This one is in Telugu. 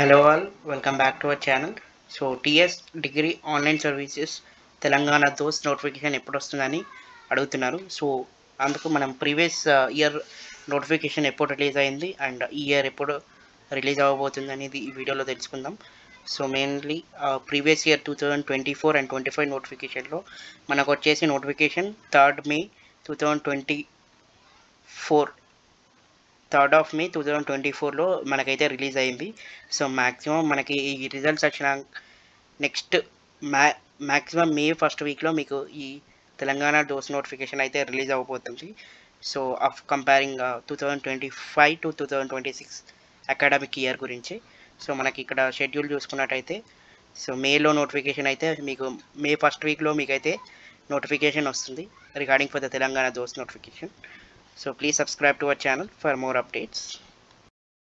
Hello all, welcome back to our channel. So TS degree online services Telangana those notification ఎప్పుడు వస్తుందని అడుగుతున్నారు. సో అందుకు మనం ప్రీవియస్ ఇయర్ నోటిఫికేషన్ ఎప్పుడు రిలీజ్ అయింది అండ్ ఈ ఇయర్ ఎప్పుడు రిలీజ్ అవ్వబోతుంది అనేది ఈ వీడియోలో తెలుసుకుందాం. So mainly previous year 2024 and 25 నోటిఫికేషన్లో మనకు వచ్చేసి notification 3rd May 2024 3rd of May 2024లో మనకైతే రిలీజ్ అయింది. సో మ్యాక్సిమం మనకి ఈ రిజల్ట్స్ వచ్చిన నెక్స్ట్ మ్యాక్సిమం మే ఫస్ట్ వీక్లో మీకు ఈ తెలంగాణ డోస్ నోటిఫికేషన్ అయితే రిలీజ్ అవ్వబోతుంది. So of comparing 2025 to 2026 academic year గురించి. సో మనకి ఇక్కడ షెడ్యూల్ చూసుకున్నట్టయితే సో మేలో నోటిఫికేషన్ అయితే మీకు మే ఫస్ట్ వీక్లో మీకైతే నోటిఫికేషన్ వస్తుంది regarding for the Telangana those notification. So please subscribe to our channel for more updates.